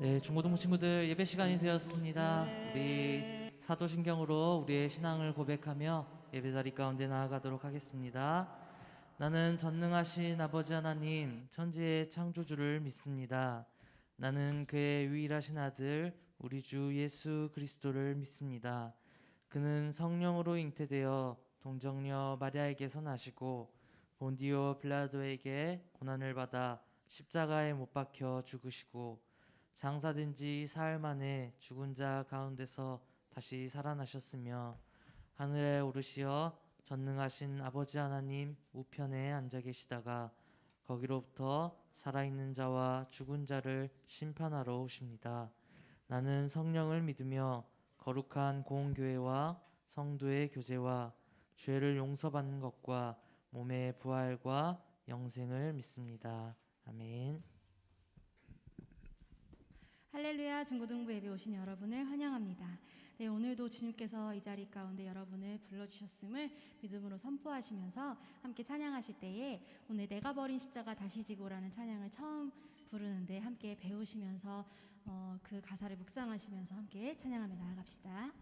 네, 중고등부 친구들 예배 시간이 되었습니다. 우리 사도신경으로 우리의 신앙을 고백하며 예배 자리 가운데 나아가도록 하겠습니다. 나는 전능하신 아버지 하나님, 천지의 창조주를 믿습니다. 나는 그의 유일하신 아들, 우리 주 예수 그리스도를 믿습니다. 그는 성령으로 잉태되어 동정녀 마리아에게서 나시고 본디오 빌라도에게 고난을 받아 십자가에 못 박혀 죽으시고 장사된 지 사흘 만에 죽은 자 가운데서 다시 살아나셨으며 하늘에 오르시어 전능하신 아버지 하나님 우편에 앉아 계시다가 거기로부터 살아있는 자와 죽은 자를 심판하러 오십니다. 나는 성령을 믿으며 거룩한 공교회와 성도의 교제와 죄를 용서받는 것과 몸의 부활과 영생을 믿습니다. 아멘. 할렐루야. 중고등부 예배 오신 여러분을 환영합니다. 네, 오늘도 주님께서 이 자리 가운데 여러분을 불러주셨음을 믿음으로 선포하시면서 함께 찬양하실 때에 오늘 내가 버린 십자가 다시 지고라는 찬양을 처음 부르는데 함께 배우시면서 그 가사를 묵상하시면서 함께 찬양하며 나아갑시다.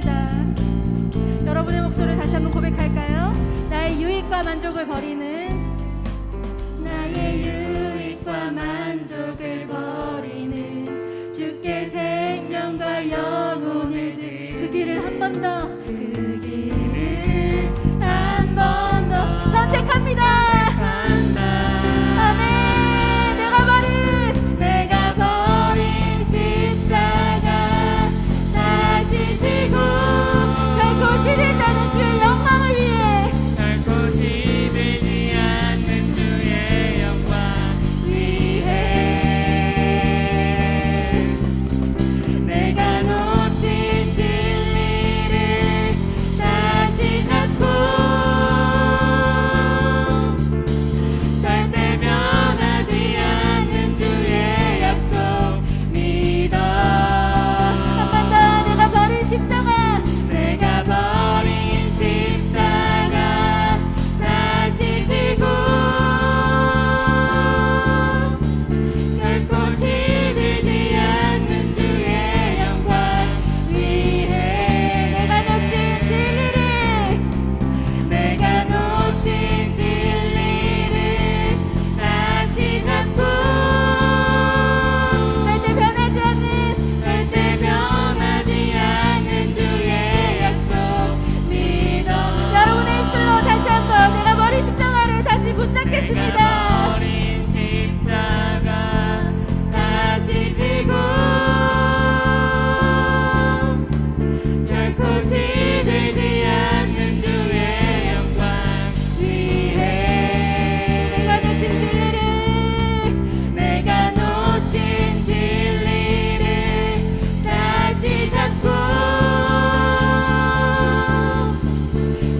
합니다. 여러분의 목소리를 다시 한번 고백할까요? 나의 유익과 만족을 버리는, 나의 유익과 만족을 버리는 주께 생명과 영혼을 그 길을 한 번 더, 그 길을 한 번 더 선택합니다. 아멘. 내가 버린 십자가 다시 지고 결코 시들다는 주의 영광을 위해, 결코 시들지 않는 주의 영광 위해 내가 놓친 진리를 다시 잡고 절대 변하지 않는 주의 약속 믿어. 한 번 더. 내가 버린 십자가, 내가 버린 십자가 다시 지고 결코 시들지 않는 주의 영광 위해 내가 놓친 진리를 다시 잡고 절대 변하지 않는 주의 약속 믿어. 여러분의 입술로 다시 한번 내가 버린 십자가를 다시 붙잡겠습니다. 내가 버린 십자가 다시 지고 결코 시들지 않는 주의 영광 위해 내가 놓친 진리를 다시 잡고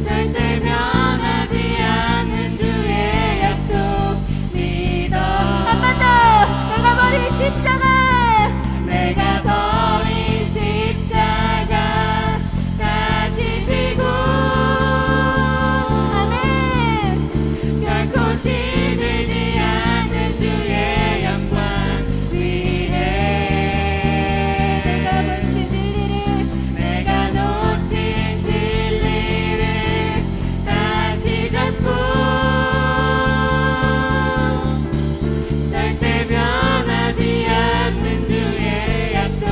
절대 변하지 않는 주의 약속 믿어. 한 번 더. 내가 버린 십자가, 내가 버린 십자가 다시 지고 아멘. 결코 시들지 않는 주의 영광 위해 내가 놓친 진리를 다시 잡고 절대 변하지 않는 주의 약속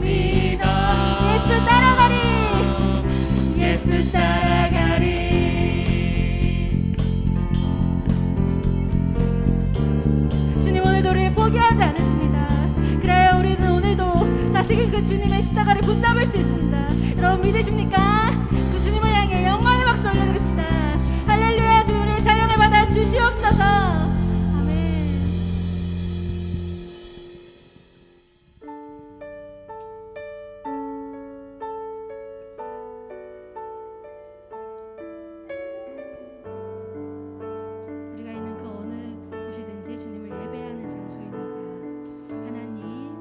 믿어. 예수 따라가리. 예수 따라가리. 주님 오늘도 우리를 포기하지 않으십니다. 그래야 우리는 오늘도 다시금 그 주님의 십자가를 붙잡을 수 있습니다. 여러분 믿으십니까? 그 주님을 향해 영광의 박수 올려드립시다. 할렐루야. 주님 우리의 찬양을 받아 주시옵소서. 아멘. 우리가 있는 그 어느 곳이든지 주님을 예배하는 장소입니다. 하나님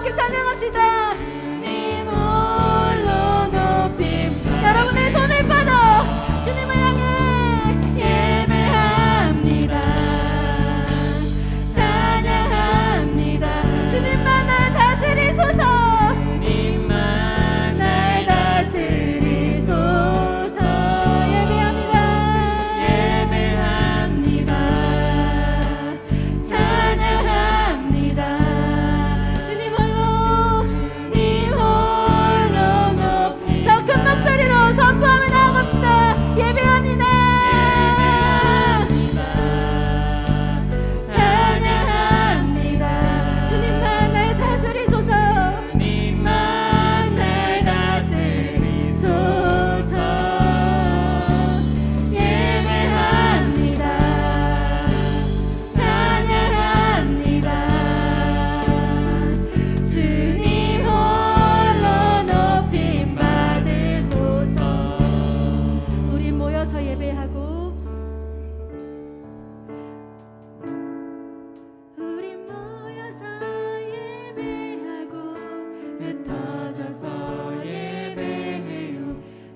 함께 찬양합시다. 주님 홀로 높임. 여러분의 손을 뻗어 주님을 향해 예배합니다. 찬양합니다. 주님만 날 다스리소서. 주님만 날 다스리소서. 예배합니다. 예배합니다. 찬양합니다. 주님 홀로 높이. 더 큰 목소리로 선포하며 나아갑시다. 예배합니다. 찬양합니다. 주님만 날 다스리소서. 주님만 날 소서. 예배합니다. 찬양합니다. 주님 홀로 높임 받으소서. 우리 모여서 예배하고 우리 모여서 예배하고 흩어져서 예배해요.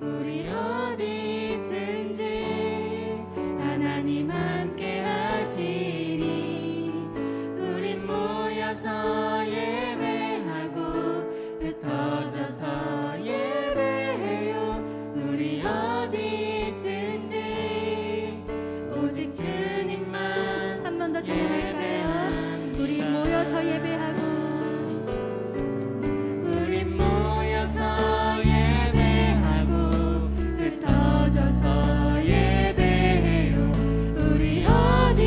우리 어디 있든지 하나님 함께 하시니. 우리 모여서 예배하고 흩어져서 예배해요. 우리 어디 있든지 오직 주님만. 한 번 더 찬양할까요? 우리 모여서 예배하고 우리 모여서 예배하고 흩어져서 예배해요. 우리 어디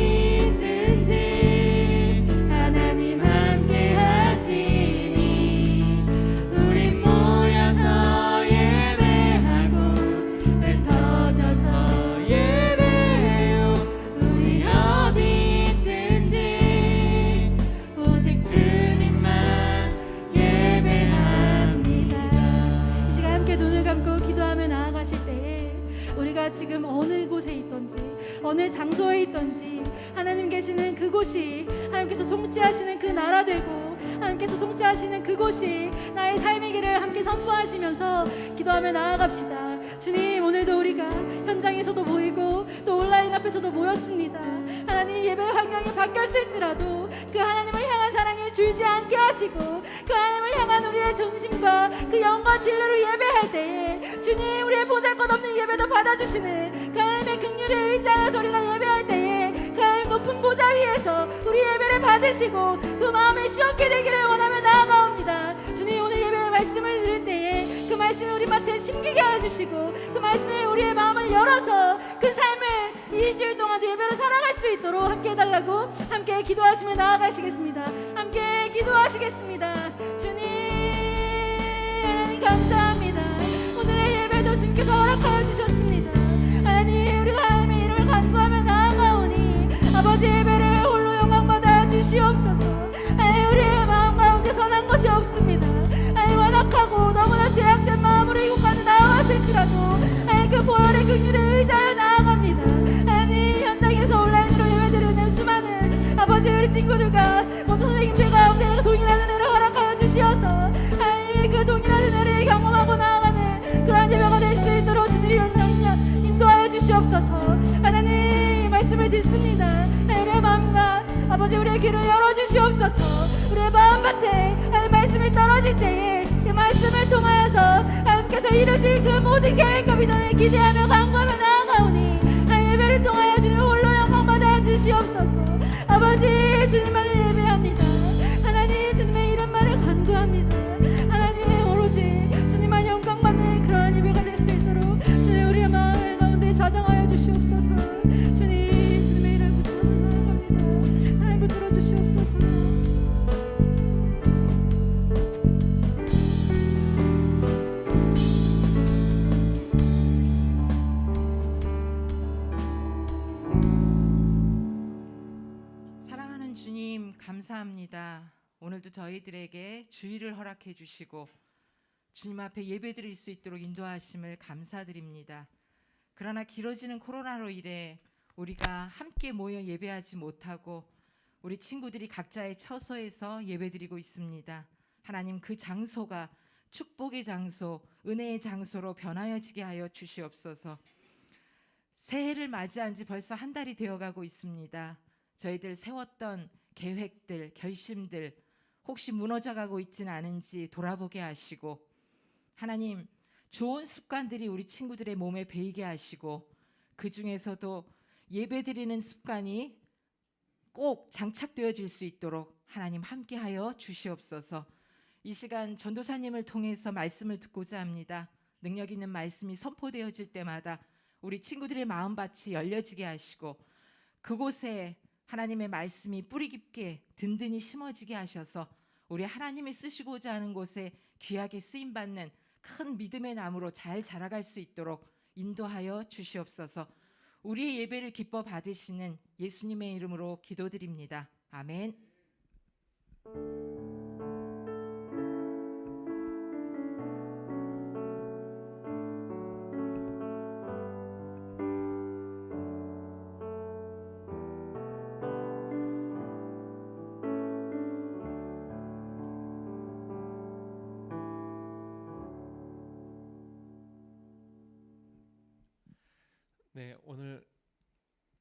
있든지 하나님 함께 하시니. 우리 모여서 예배하고 흩어져서 예배해요. 우리 어디 있든지 오직 주님만 예배합니다. 이 시간 함께 눈을 감고 기도하며 나아가실 때에 우리가 지금 어느 곳에 있던지 어느 장소에 있던지 하나님 계시는 그곳이 하나님께서 통치하시는 그 나라 되고 하나님께서 통치하시는 그곳이 나의 삶의 길을 함께 선포하시면서 기도하며 나아갑시다. 주님, 오늘도 우리가 현장에서도 모이고 또 온라인 앞에서도 모였습니다. 하나님, 예배 환경이 바뀌었을지라도 그 하나님을 향한 사랑이 줄지 않게 하시고 그 하나님을 향한 우리의 중심과 그 영과 진리로 예배할 때에 주님, 우리의 보잘것없는 예배도 받아주시는 그 하나님의 긍휼에 의지하여서 우리가 예배할 때에 그 하나님 높은 보좌 위에서 우리 예배를 받으시고 그 마음이 시원케 되기를 원하며 나아가옵니다. 주님, 오늘 예배의 말씀을 들을 때에 그 말씀이 우리 밭에 심기게 하여 주시고 그 말씀에 우리의 마음을 열어서 그 삶을 이 일주일 동안 예배로 살아갈 수 있도록 함께 해달라고 함께 기도하시며 나아가시겠습니다. 함께 기도하시겠습니다. 주님, 하나님 감사합니다. 오늘의 예배도 주님께서 허락하여 주셨습니다. 하나님, 우리가 하나님의 이름을 간구하며 나아가오니 아버지, 예배를 홀로 영광받아 주시옵소서. 하나님, 우리의 마음 가운데 선한 것이 없습니다. 하나님, 완악하고 너무나 죄악된 마음으로 이곳까지 나아왔을지라도 하나님, 그 보혈의 긍휼에 의지하여 나아갑니다. 하나님, 현장에서 온라인으로 예배드리는 수많은 아버지, 우리 친구들과 모든 선생님들 가운데 동일한 은혜를 허락하여 주시어서 하나님이 그 동일한 은혜를 경험하고 나아가는 그러한 예배가 될 수 있도록 주님이 인도하여 주시옵소서. 하나님, 말씀을 듣습니다. 하나님의 마음과 아버지, 우리의 귀를 열어주시옵소서. 우리의 마음밭에 하나님 말씀이 떨어질 때에 이 말씀을 통하여서 하나님께서 이루실 그 모든 계획과 비전을 기대하며 간구하며 나아가오니 하나님, 예배를 통하여 주님 홀로 영광 받아 주시옵소서. 아버지, 주님만을 예배합니다. 하나님, 주님의 이름만을 간구합니다. 하나님, 오로지 주님만 영광 받는 그러한 예배가 될 수 있도록 주님, 우리의 마음 가운데 좌정하여 주시옵소서. 주님, 주님의 이름을 붙잡고 나아갑니다. 하나님, 붙들어 주시옵소서. 사랑하는 주님, 감사합니다. 오늘도 저희들에게 주의를 허락해 주시고 주님 앞에 예배드릴 수 있도록 인도하심을 감사드립니다. 그러나 길어지는 코로나로 인해 우리가 함께 모여 예배하지 못하고 우리 친구들이 각자의 처소에서 예배드리고 있습니다. 하나님 그 장소가 축복의 장소, 은혜의 장소로 변하여지게 하여 주시옵소서. 새해를 맞이한 지 벌써 한 달이 되어가고 있습니다. 저희들 세웠던 계획들, 결심들 혹시 무너져가고 있지는 않은지 돌아보게 하시고, 하나님 좋은 습관들이 우리 친구들의 몸에 배이게 하시고, 그 중에서도 예배드리는 습관이 꼭 장착되어질 수 있도록 하나님 함께하여 주시옵소서. 이 시간 전도사님을 통해서 말씀을 듣고자 합니다. 능력 있는 말씀이 선포되어질 때마다 우리 친구들의 마음밭이 열려지게 하시고, 그곳에 하나님의 말씀이 뿌리 깊게 든든히 심어지게 하셔서 우리 하나님이 쓰시고자 하는 곳에 귀하게 쓰임받는 큰 믿음의 나무로 잘 자라갈 수 있도록 인도하여 주시옵소서. 우리의 예배를 기뻐 받으시는 예수님의 이름으로 기도드립니다. 아멘. 네, 오늘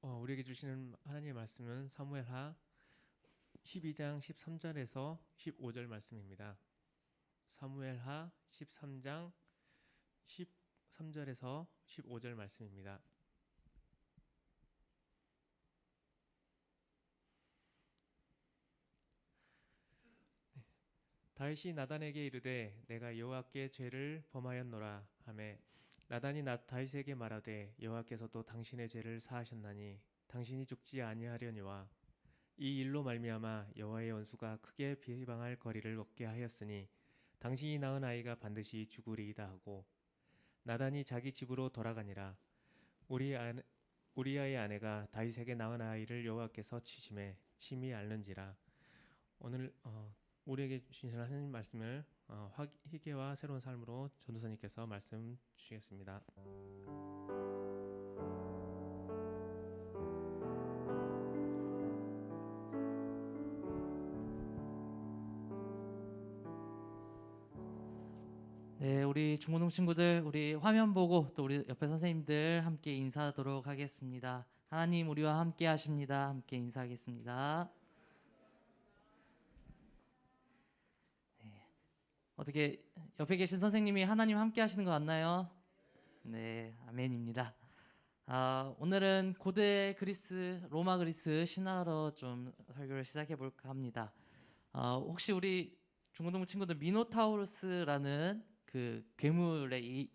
우리에게 주시는 하나님의 말씀은 사무엘하 12장 13절에서 15절 말씀입니다. 사무엘하 13장 13절에서 15절 말씀입니다. 다윗이 나단에게 이르되 내가 여호와께 죄를 범하였노라 하매 나단이 다윗에게 말하되 여호와께서도 당신의 죄를 사하셨나니 당신이 죽지 아니하려니와 이 일로 말미암아 여호와의 원수가 크게 비방할 거리를 얻게 하였으니 당신이 낳은 아이가 반드시 죽으리이다 하고 나단이 자기 집으로 돌아가니라. 우리아의 아내가 다윗에게 낳은 아이를 여호와께서 치심에 심히 앓는지라. 오늘 우리에게 주신 하나님 말씀을 희게와 새로운 삶으로 전도사님께서 말씀 주시겠습니다. 네, 우리 중고등 친구들, 우리 화면 보고 또 우리 옆에 선생님들 함께 인사하도록 하겠습니다. 하나님 우리와 함께 하십니다. 함께 인사하겠습니다. 네, 어떻게 옆에 계신 선생님이 하나님 함께 하시는 거 맞나요? 네, 아멘입니다. 오늘은 고대 그리스, 로마 그리스 신화로 좀 설교를 시작해 볼까 합니다. 혹시 우리 중고등 친구들 미노타우루스라는 그 괴물의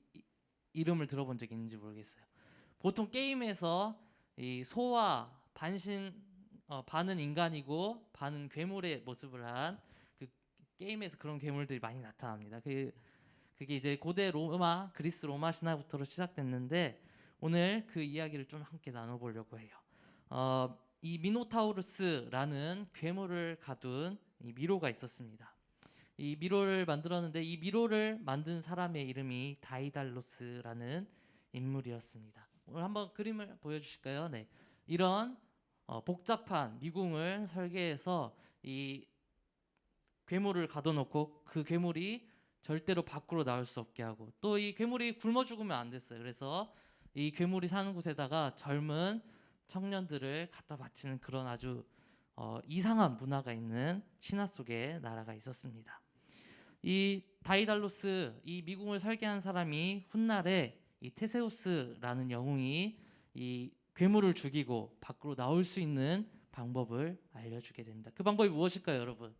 이름을 들어본 적 있는지 모르겠어요. 보통 게임에서 이 소와 반은 인간이고 반은 괴물의 모습을 한 그 게임에서 그런 괴물들이 많이 나타납니다. 그게 이제 고대 로마, 그리스 로마 신화부터 시작됐는데 오늘 그 이야기를 좀 함께 나눠보려고 해요. 이 미노타우루스라는 괴물을 가둔 이 미로가 있었습니다. 이 미로를 만들었는데 이 미로를 만든 사람의 이름이 다이달로스라는 인물이었습니다. 오늘 한번 그림을 보여주실까요? 네, 이런 복잡한 미궁을 설계해서 이 괴물을 가둬놓고 그 괴물이 절대로 밖으로 나올 수 없게 하고 또 이 괴물이 굶어 죽으면 안 됐어요. 그래서 이 괴물이 사는 곳에다가 젊은 청년들을 갖다 바치는 그런 아주 이상한 문화가 있는 신화 속의 나라가 있었습니다. 이 다이달로스, 이 미궁을 설계한 사람이 훗날에 이 테세우스라는 영웅이 이 괴물을 죽이고 밖으로 나올 수 있는 방법을 알려주게 됩니다. 그 방법이 무엇일까요, 여러분?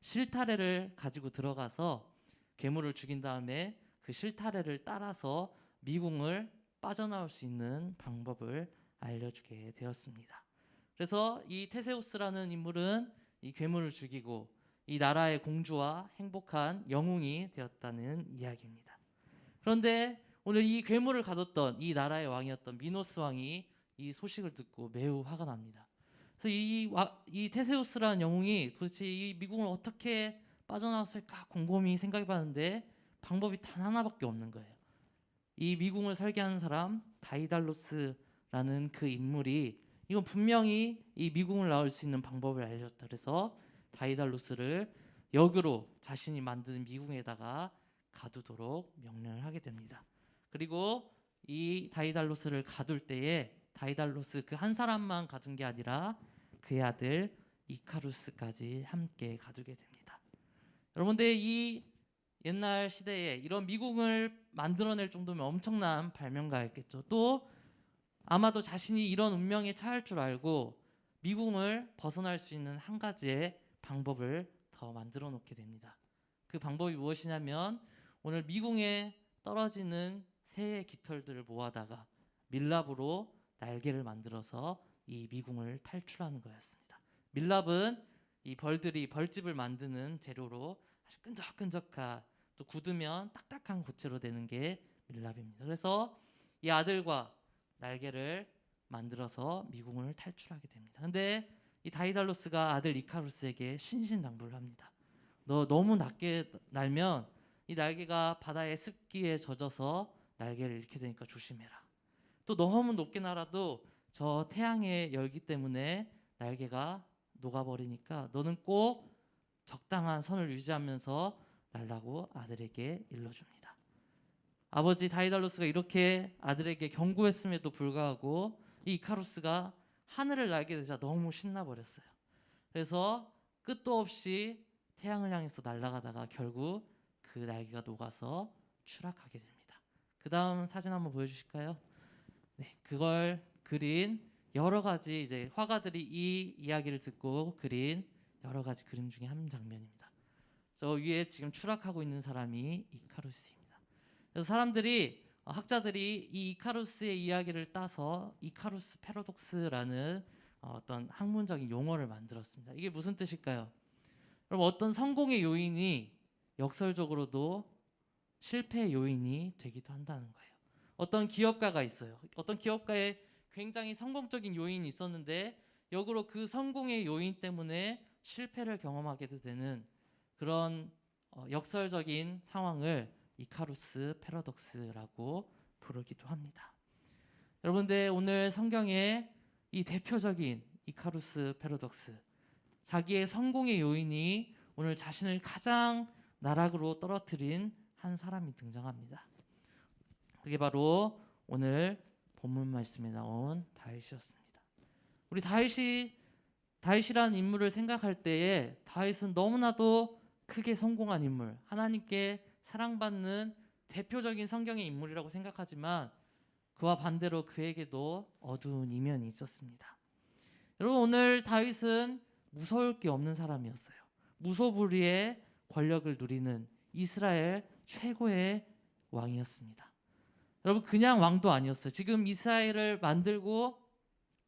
실타래를 가지고 들어가서 괴물을 죽인 다음에 그 실타래를 따라서 미궁을 빠져나올 수 있는 방법을 알려주게 되었습니다. 그래서 이 테세우스라는 인물은 이 괴물을 죽이고 이 나라의 공주와 행복한 영웅이 되었다는 이야기입니다. 그런데 오늘 이 괴물을 가뒀던 이 나라의 왕이었던 미노스 왕이 이 소식을 듣고 매우 화가 납니다. 그래서 이 테세우스라는 영웅이 도대체 이 미궁을 어떻게 빠져나왔을까 곰곰이 생각해봤는데 방법이 단 하나밖에 없는 거예요. 이 미궁을 설계하는 사람 다이달로스라는 그 인물이 이건 분명히 이 미궁을 나올 수 있는 방법을 알려줬다. 그래서 다이달로스를 역으로 자신이 만든 미궁에다가 가두도록 명령을 하게 됩니다. 그리고 이 다이달로스를 가둘 때에 다이달로스 그 한 사람만 가둔 게 아니라 그의 아들 이카루스까지 함께 가두게 됩니다. 여러분들 이 옛날 시대에 이런 미궁을 만들어낼 정도면 엄청난 발명가였겠죠. 또 아마도 자신이 이런 운명에 처할 줄 알고 미궁을 벗어날 수 있는 한 가지의 방법을 더 만들어 놓게 됩니다. 그 방법이 무엇이냐면 오늘 미궁에 떨어지는 새의 깃털들을 모아다가 밀랍으로 날개를 만들어서 이 미궁을 탈출하는 거였습니다. 밀랍은 이 벌들이 벌집을 만드는 재료로 아주 끈적끈적한 또 굳으면 딱딱한 고체로 되는 게 밀랍입니다. 그래서 이 아들과 날개를 만들어서 미궁을 탈출하게 됩니다. 근데 이 다이달로스가 아들 이카루스에게 신신당부를 합니다. 너 너무 낮게 날면 이 날개가 바다의 습기에 젖어서 날개를 잃게 되니까 조심해라. 또 너무 높게 날아도 저 태양의 열기 때문에 날개가 녹아버리니까 너는 꼭 적당한 선을 유지하면서 날라고 아들에게 일러줍니다. 아버지 다이달로스가 이렇게 아들에게 경고했음에도 불구하고 이 이카루스가 하늘을 날게 되자 너무 신나버렸어요. 그래서 끝도 없이 태양을 향해서 날아가다가 결국 그 날개가 녹아서 추락하게 됩니다. 그 다음 사진 한번 보여주실까요? 네, 그걸 그린 여러 가지 이제 화가들이 이 이야기를 듣고 그린 여러 가지 그림 중에 한 장면입니다. 저 위에 지금 추락하고 있는 사람이 이카루스입니다. 그래서 사람들이 학자들이 이 이카루스의 이야기를 따서 이카루스 패러독스라는 어떤 학문적인 용어를 만들었습니다. 이게 무슨 뜻일까요? 여러분 어떤 성공의 요인이 역설적으로도 실패의 요인이 되기도 한다는 거예요. 어떤 기업가가 있어요. 어떤 기업가에 굉장히 성공적인 요인이 있었는데 역으로 그 성공의 요인 때문에 실패를 경험하게도 되는 그런 역설적인 상황을 이카루스 패러독스라고 부르기도 합니다. 여러분들 오늘 성경에 이 대표적인 이카루스 패러독스, 자기의 성공의 요인이 오늘 자신을 가장 나락으로 떨어뜨린 한 사람이 등장합니다. 그게 바로 오늘 본문 말씀에 나온 다윗이었습니다. 우리 다윗이라는 인물을 생각할 때에 다윗은 너무나도 크게 성공한 인물, 하나님께 사랑받는 대표적인 성경의 인물이라고 생각하지만 그와 반대로 그에게도 어두운 이면이 있었습니다. 여러분 오늘 다윗은 무서울 게 없는 사람이었어요. 무소불위의 권력을 누리는 이스라엘 최고의 왕이었습니다. 여러분 그냥 왕도 아니었어요. 지금 이스라엘을 만들고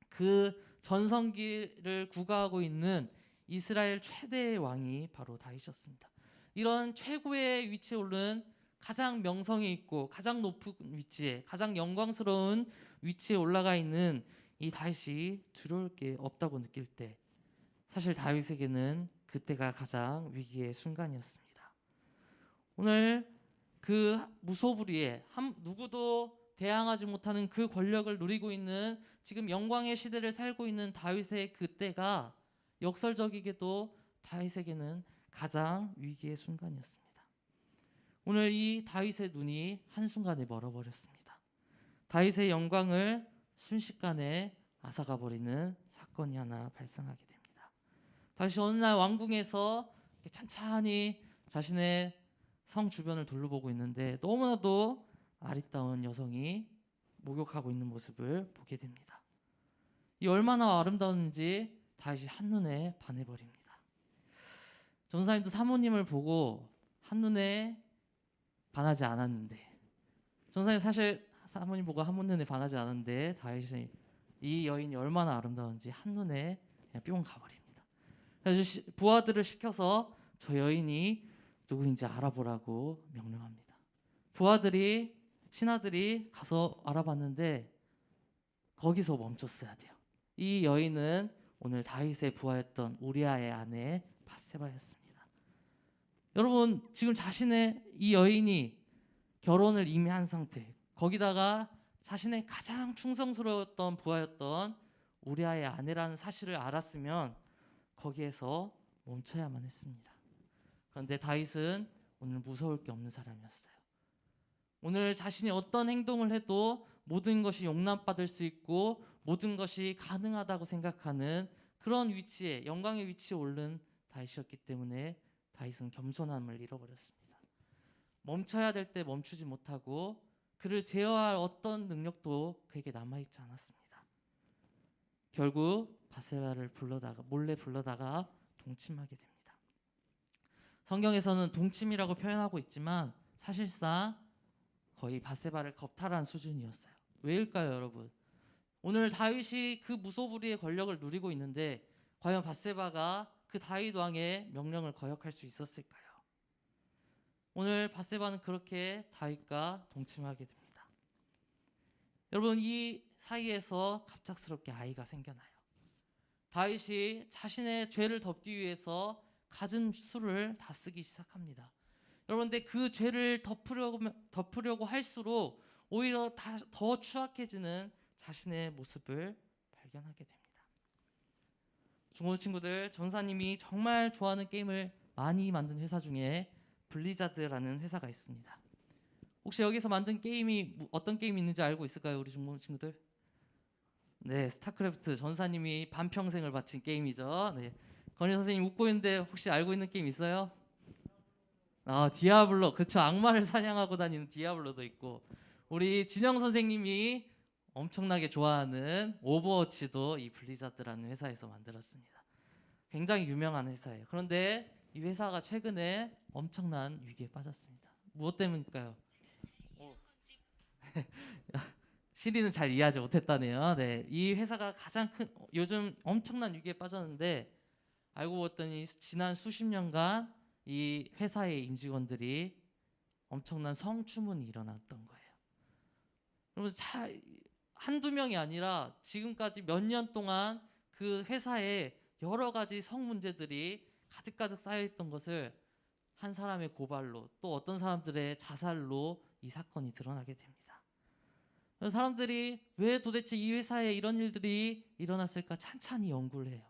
그 전성기를 구가하고 있는 이스라엘 최대의 왕이 바로 다윗이었습니다. 이런 최고의 위치에 오른 가장 명성이 있고 가장 높은 위치에 가장 영광스러운 위치에 올라가 있는 이 다윗이 두려울 게 없다고 느낄 때 사실 다윗에게는 그때가 가장 위기의 순간이었습니다. 오늘 그 무소불위의 누구도 대항하지 못하는 그 권력을 누리고 있는 지금 영광의 시대를 살고 있는 다윗의 그때가 역설적이게도 다윗에게는 가장 위기의 순간이었습니다. 오늘 이 다윗의 눈이 한순간에 멀어버렸습니다. 다윗의 영광을 순식간에 앗아가 버리는 사건이 하나 발생하게 됩니다. 다윗이 어느 날 왕궁에서 찬찬히 자신의 성 주변을 둘러보고 있는데 너무나도 아리따운 여성이 목욕하고 있는 모습을 보게 됩니다. 이 얼마나 아름다운지 다윗이 한눈에 반해버립니다. 전사님도 사모님을 보고 한눈에 반하지 않았는데 전사님 사실 사모님 보고 한눈에 반하지 않았는데 다윗이 이 여인이 얼마나 아름다운지 한눈에 그냥 뿅 가버립니다. 그래서 부하들을 시켜서 저 여인이 누구인지 알아보라고 명령합니다. 부하들이 신하들이 가서 알아봤는데 거기서 멈췄어야 돼요. 이 여인은 오늘 다윗의 부하였던 우리아의 아내 바세바였습니다. 여러분 지금 자신의 이 여인이 결혼을 이미 한 상태, 거기다가 자신의 가장 충성스러웠던 부하였던 우리아의 아내라는 사실을 알았으면 거기에서 멈춰야만 했습니다. 그런데 다윗은 오늘 무서울 게 없는 사람이었어요. 오늘 자신이 어떤 행동을 해도 모든 것이 용납받을 수 있고 모든 것이 가능하다고 생각하는 그런 위치에, 영광의 위치에 오른 다윗이었기 때문에 다윗은 겸손함을 잃어버렸습니다. 멈춰야 될 때 멈추지 못하고 그를 제어할 어떤 능력도 그에게 남아있지 않았습니다. 결국 바세바를 몰래 불러다가 동침하게 됩니다. 성경에서는 동침이라고 표현하고 있지만 사실상 거의 바세바를 겁탈한 수준이었어요. 왜일까요, 여러분? 오늘 다윗이 그 무소불위의 권력을 누리고 있는데 과연 바세바가 그 다윗 왕의 명령을 거역할 수 있었을까요? 오늘 바세바는 그렇게 다윗과 동침하게 됩니다. 여러분, 이 사이에서 갑작스럽게 아이가 생겨나요. 다윗이 자신의 죄를 덮기 위해서 갖은 술을 다 쓰기 시작합니다. 여러분, 근데 그 죄를 덮으려고 할수록 오히려 더 추악해지는 자신의 모습을 발견하게 됩니다. 중고등 친구들, 전사님이 정말 좋아하는 게임을 많이 만든 회사 중에 블리자드라는 회사가 있습니다. 혹시 여기서 만든 게임이 어떤 게임이 있는지 알고 있을까요, 우리 중고등 친구들? 네, 스타크래프트. 전사님이 반평생을 바친 게임이죠. 네. 건희 선생님 웃고 있는데 혹시 알고 있는 게임 있어요? 디아블로. 그쵸, 악마를 사냥하고 다니는 디아블로도 있고, 우리 진영 선생님이 엄청나게 좋아하는 오버워치도 이 블리자드라는 회사에서 만들었습니다. 굉장히 유명한 회사예요. 그런데 이 회사가 최근에 엄청난 위기에 빠졌습니다. 무엇 때문일까요? 시리는 잘 이해하지 못했다네요. 네, 이 회사가 가장 큰 요즘 엄청난 위기에 빠졌는데 알고 봤더니 지난 수십 년간 이 회사의 임직원들이 엄청난 성추문이 일어났던 거예요. 여러분, 한두 명이 아니라 지금까지 몇 년 동안 그 회사에 여러 가지 성 문제들이 가득가득 쌓여있던 것을 한 사람의 고발로, 또 어떤 사람들의 자살로 이 사건이 드러나게 됩니다. 사람들이 왜 도대체 이 회사에 이런 일들이 일어났을까 찬찬히 연구를 해요.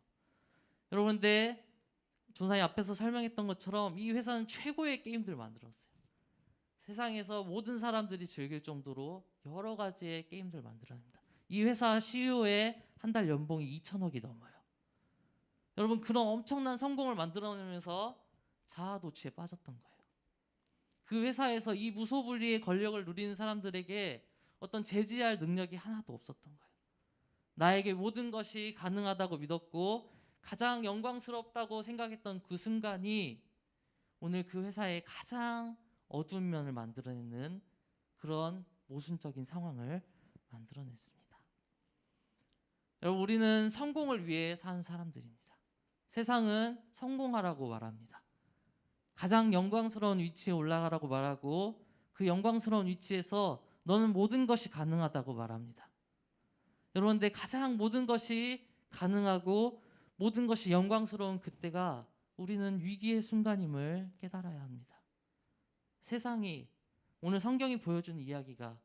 여러분, 근데 조사님 앞에서 설명했던 것처럼 이 회사는 최고의 게임들을 만들었어요. 세상에서 모든 사람들이 즐길 정도로 여러 가지의 게임들을 만들어냅니다. 이 회사 CEO의 한 달 연봉이 2천억이 넘어요. 여러분, 그런 엄청난 성공을 만들어내면서 자아 도취에 빠졌던 거예요. 그 회사에서 이 무소불위의 권력을 누리는 사람들에게 어떤 제지할 능력이 하나도 없었던 거예요. 나에게 모든 것이 가능하다고 믿었고 가장 영광스럽다고 생각했던 그 순간이 오늘 그 회사의 가장 어두운 면을 만들어내는 그런 모순적인 상황을 만들어냈습니다. 여러분, 우리는 성공을 위해 사는 사람들입니다. 세상은 성공하라고 말합니다. 가장 영광스러운 위치에 올라가라고 말하고 그 영광스러운 위치에서 너는 모든 것이 가능하다고 말합니다. 여러분, 근데 가장 모든 것이 가능하고 모든 것이 영광스러운 그때가 우리는 위기의 순간임을 깨달아야 합니다. 세상이, 오늘 성경이 보여준 이야기가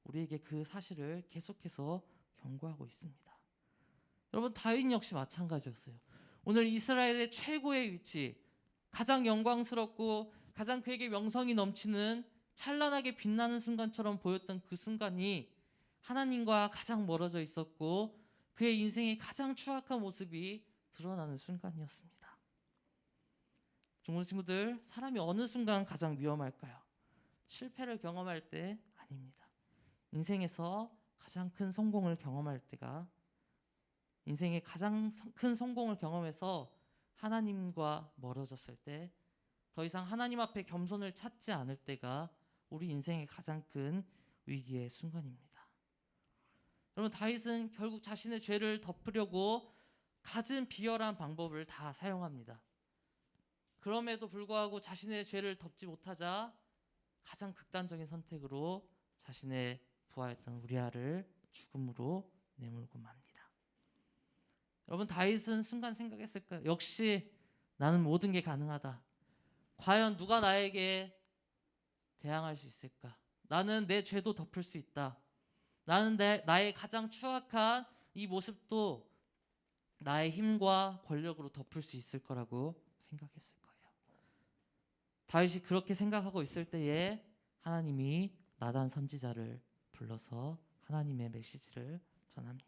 우리에게 그 사실을 계속해서 경고하고 있습니다. 여러분, 다윗 역시 마찬가지였어요. 오늘 이스라엘의 최고의 위치, 가장 영광스럽고 가장 그에게 명성이 넘치는 찬란하게 빛나는 순간처럼 보였던 그 순간이 하나님과 가장 멀어져 있었고 그의 인생의 가장 추악한 모습이 드러나는 순간이었습니다. 중고등 친구들, 사람이 어느 순간 가장 위험할까요? 실패를 경험할 때 아닙니다. 인생에서 가장 큰 성공을 경험할 때가, 인생의 가장 큰 성공을 경험해서 하나님과 멀어졌을 때, 더 이상 하나님 앞에 겸손을 찾지 않을 때가 우리 인생의 가장 큰 위기의 순간입니다. 여러분, 다윗은 결국 자신의 죄를 덮으려고 갖은 비열한 방법을 다 사용합니다. 그럼에도 불구하고 자신의 죄를 덮지 못하자 가장 극단적인 선택으로 자신의 부하였던 우리아를 죽음으로 내몰고 맙니다. 여러분, 다윗은 순간 생각했을까요? 역시 나는 모든 게 가능하다. 과연 누가 나에게 대항할 수 있을까? 나는 내 죄도 덮을 수 있다. 나는 나의 가장 추악한 이 모습도 나의 힘과 권력으로 덮을 수 있을 거라고 생각했을 거예요. 다윗이 그렇게 생각하고 있을 때에 하나님이 나단 선지자를 불러서 하나님의 메시지를 전합니다.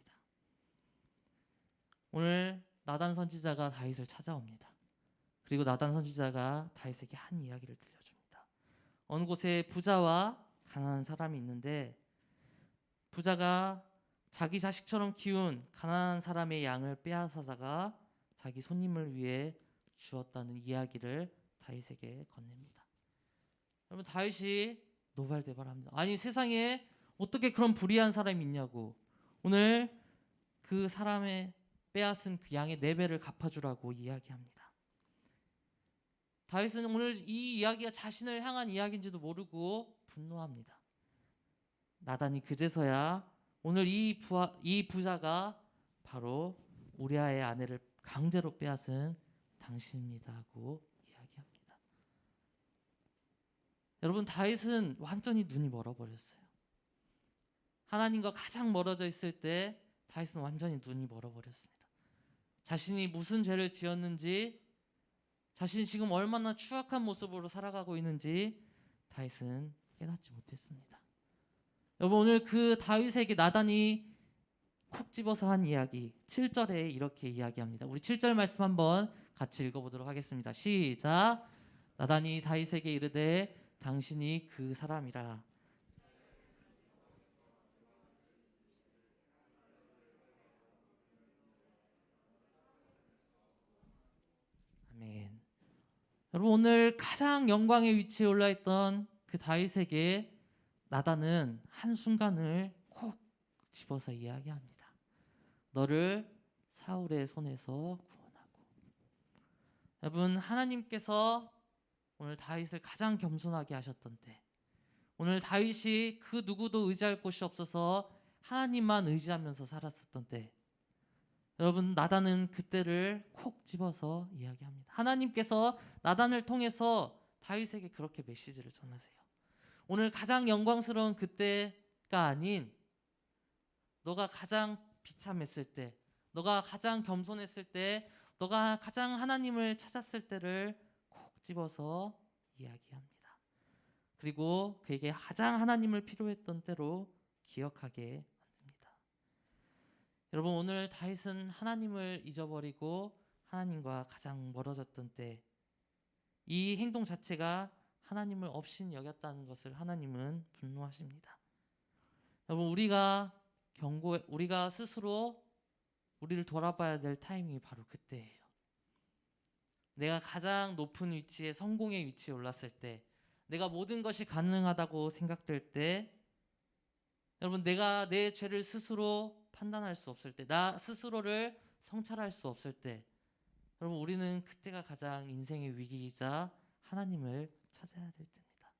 오늘 나단 선지자가 다윗을 찾아옵니다. 그리고 나단 선지자가 다윗에게 한 이야기를 들려줍니다. 어느 곳에 부자와 가난한 사람이 있는데 부자가 자기 자식처럼 키운 가난한 사람의 양을 빼앗아다가 자기 손님을 위해 주었다는 이야기를 다윗에게 건넵니다. 여러분 다윗이 노발대발합니다. 아니 세상에 어떻게 그런 불의한 사람이 있냐고. 오늘 그 사람의 빼앗은 그 양의 4배를 갚아주라고 이야기합니다. 다윗은 오늘 이 이야기가 자신을 향한 이야기인지도 모르고 분노합니다. 나단이 그제서야 오늘 이 부자가 바로 우리아의 아내를 강제로 빼앗은 당신입니다 하고 이야기합니다. 여러분 다윗은 완전히 눈이 멀어버렸어요. 하나님과 가장 멀어져 있을 때 다윗은 완전히 눈이 멀어버렸습니다. 자신이 무슨 죄를 지었는지, 자신이 지금 얼마나 추악한 모습으로 살아가고 있는지 다윗은 깨닫지 못했습니다. 여러분 오늘 그 다윗에게 나단이 콕 집어서 한 이야기 7절에 이렇게 이야기합니다. 우리 7절 말씀 한번 같이 읽어보도록 하겠습니다. 시작. 나단이 다윗에게 이르되 당신이 그 사람이라. 아멘. 여러분 오늘 가장 영광의 위치에 올라있던 그 다윗에게 나단은 한순간을 콕 집어서 이야기합니다. 너를 사울의 손에서 구원하고. 여러분 하나님께서 오늘 다윗을 가장 겸손하게 하셨던 때, 오늘 다윗이 그 누구도 의지할 곳이 없어서 하나님만 의지하면서 살았었던 때, 여러분 나단은 그때를 콕 집어서 이야기합니다. 하나님께서 나단을 통해서 다윗에게 그렇게 메시지를 전하세요. 오늘 가장 영광스러운 그때가 아닌 너가 가장 비참했을 때, 너가 가장 겸손했을 때, 너가 가장 하나님을 찾았을 때를 콕 집어서 이야기합니다. 그리고 그에게 가장 하나님을 필요했던 때로 기억하게 만듭니다. 여러분 오늘 다윗은 하나님을 잊어버리고 하나님과 가장 멀어졌던 때, 이 행동 자체가 하나님을 업신 여겼다는 것을 하나님은 분노하십니다. 여러분 우리가 스스로 우리를 돌아봐야 될 타이밍이 바로 그때예요. 내가 가장 높은 위치에, 성공의 위치에 올랐을 때, 내가 모든 것이 가능하다고 생각될 때, 여러분 내가 내 죄를 스스로 판단할 수 없을 때, 나 스스로를 성찰할 수 없을 때, 여러분 우리는 그때가 가장 인생의 위기이자 하나님을 찾아야 될 때입니다.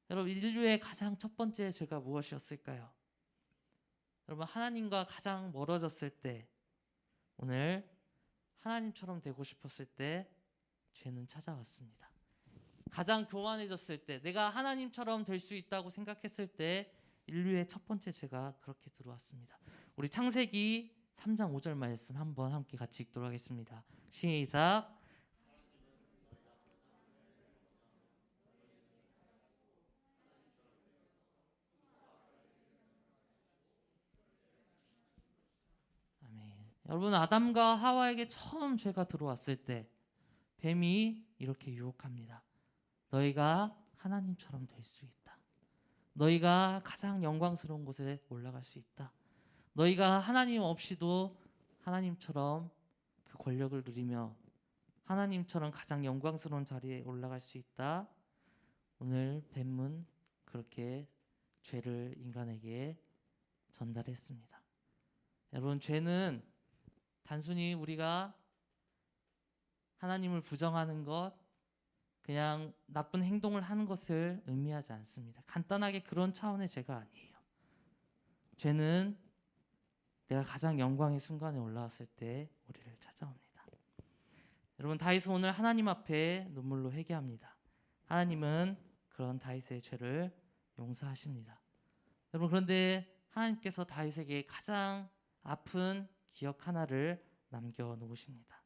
여러분 인류의 가장 첫 번째 죄가 무엇이었을까요? 여러분 하나님과 가장 멀어졌을 때, 오늘 하나님처럼 되고 싶었을 때 죄는 찾아왔습니다. 가장 교만해졌을 때, 내가 하나님처럼 될 수 있다고 생각했을 때 인류의 첫 번째 죄가 그렇게 들어왔습니다. 우리 창세기 3장 5절 말씀 한번 함께 같이 읽도록 하겠습니다. 시작. 여러분 아담과 하와에게 처음 죄가 들어왔을 때 뱀이 이렇게 유혹합니다. 너희가 하나님처럼 될 수 있다. 너희가 가장 영광스러운 곳에 올라갈 수 있다. 너희가 하나님 없이도 하나님처럼 그 권력을 누리며 하나님처럼 가장 영광스러운 자리에 올라갈 수 있다. 오늘 뱀은 그렇게 죄를 인간에게 전달했습니다. 여러분 죄는 단순히 우리가 하나님을 부정하는 것, 그냥 나쁜 행동을 하는 것을 의미하지 않습니다. 간단하게 그런 차원의 죄가 아니에요. 죄는 내가 가장 영광의 순간에 올라왔을 때 우리를 찾아옵니다. 여러분 다윗은 오늘 하나님 앞에 눈물로 회개합니다. 하나님은 그런 다윗의 죄를 용서하십니다. 여러분 그런데 하나님께서 다윗에게 가장 아픈 기억 하나를 남겨놓으십니다.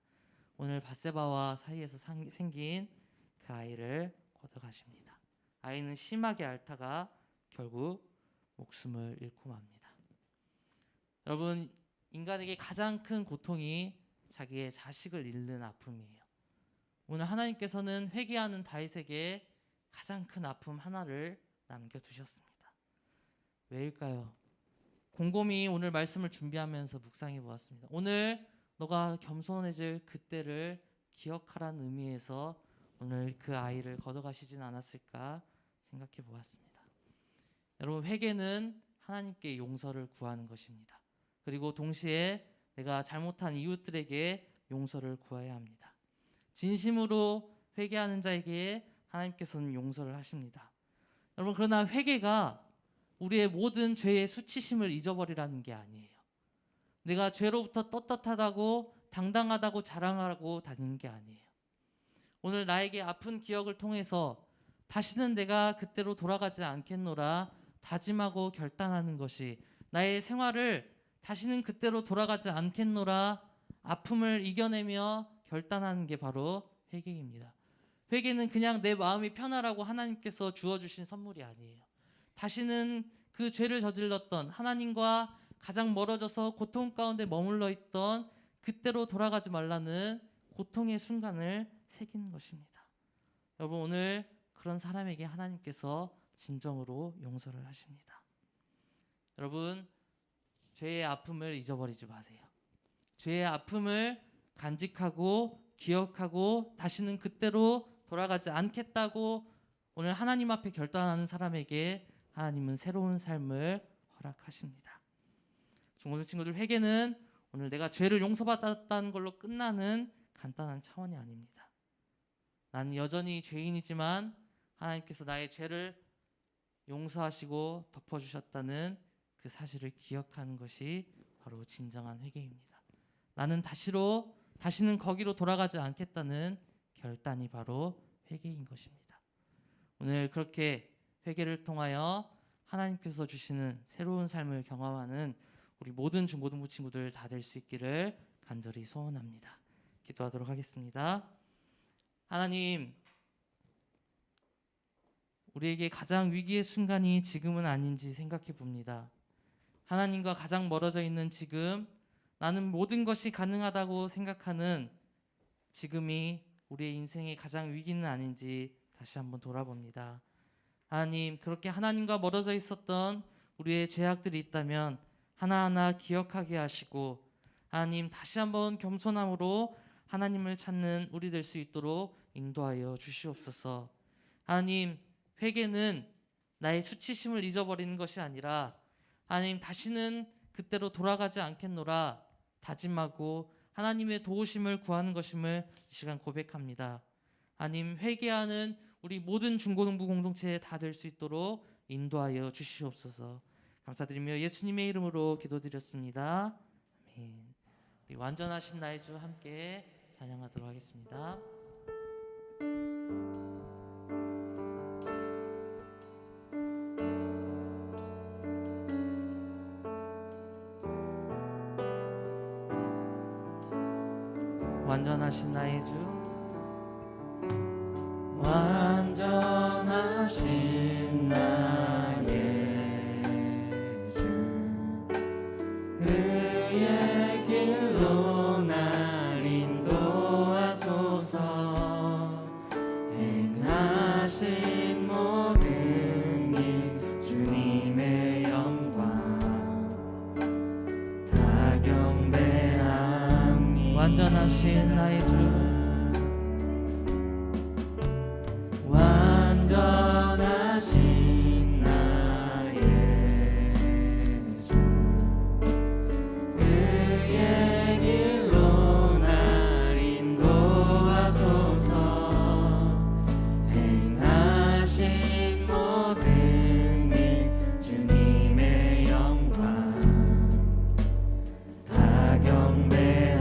오늘 밧세바와 사이에서 생긴 그 그 아이를 걷어가십니다. 아이는 심하게 앓다가 결국 목숨을 잃고 맙니다. 여러분, 인간에게 가장 큰 고통이 자기의 자식을 잃는 아픔이에요. 오늘 하나님께서는 회개하는 다윗에게 가장 큰 아픔 하나를 남겨두셨습니다. 왜일까요? 곰곰이 오늘 말씀을 준비하면서 묵상해 보았습니다. 오늘 너가 겸손해질 그때를 기억하라는 의미에서 오늘 그 아이를 걷어가시진 않았을까 생각해 보았습니다. 여러분, 회개는 하나님께 용서를 구하는 것입니다. 그리고 동시에 내가 잘못한 이웃들에게 용서를 구해야 합니다. 진심으로 회개하는 자에게 하나님께서는 용서를 하십니다. 여러분, 그러나 회개가 우리의 모든 죄의 수치심을 잊어버리라는 게 아니에요. 내가 죄로부터 떳떳하다고 당당하다고 자랑하고 다니는 게 아니에요. 오늘 나에게 아픈 기억을 통해서 다시는 내가 그때로 돌아가지 않겠노라 다짐하고 결단하는 것이, 나의 생활을 다시는 그때로 돌아가지 않겠노라 아픔을 이겨내며 결단하는 게 바로 회개입니다. 회개는 그냥 내 마음이 편하라고 하나님께서 주어주신 선물이 아니에요. 다시는 그 죄를 저질렀던 하나님과 가장 멀어져서 고통 가운데 머물러 있던 그때로 돌아가지 말라는 고통의 순간을 새기는 것입니다. 여러분, 오늘 그런 사람에게 하나님께서 진정으로 용서를 하십니다. 여러분, 죄의 아픔을 잊어버리지 마세요. 죄의 아픔을 간직하고 기억하고 다시는 그때로 돌아가지 않겠다고 오늘 하나님 앞에 결단하는 사람에게 하나님은 새로운 삶을 허락하십니다. 중고등 친구들, 회개는 오늘 내가 죄를 용서받았다는 걸로 끝나는 간단한 차원이 아닙니다. 나는 여전히 죄인이지만 하나님께서 나의 죄를 용서하시고 덮어주셨다는 그 사실을 기억하는 것이 바로 진정한 회개입니다. 나는 다시는 거기로 돌아가지 않겠다는 결단이 바로 회개인 것입니다. 오늘 그렇게 회개를 통하여 하나님께서 주시는 새로운 삶을 경험하는 우리 모든 중고등부 친구들 다 될 수 있기를 간절히 소원합니다. 기도하도록 하겠습니다. 하나님, 우리에게 가장 위기의 순간이 지금은 아닌지 생각해 봅니다. 하나님과 가장 멀어져 있는 지금, 나는 모든 것이 가능하다고 생각하는 지금이 우리의 인생의 가장 위기는 아닌지 다시 한번 돌아봅니다. 하나님, 그렇게 하나님과 멀어져 있었던 우리의 죄악들이 있다면 하나하나 기억하게 하시고, 하나님 다시 한번 겸손함으로 하나님을 찾는 우리 될 수 있도록 인도하여 주시옵소서. 하나님, 회개는 나의 수치심을 잊어버리는 것이 아니라 하나님 다시는 그때로 돌아가지 않겠노라 다짐하고 하나님의 도우심을 구하는 것임을 이 시간 고백합니다. 하나님, 회개하는 우리 모든 중고등부 공동체에 다 될 수 있도록 인도하여 주시옵소서. 감사드리며 예수님의 이름으로 기도드렸습니다. 아멘. 우리 완전하신 나의 주 함께 찬양하도록 하겠습니다. 완전하신 나의 주, 완전하신 나의 주, 그의 길로 날 인도하소서. 행하신 모든 일 주님의 영광 다 경배합니다. 완전하신 나의 주, 완전하신 나의 주, 그의 길로 날 인도하소서. 행하신 모든 일 주님의 영광 다 경배합니다.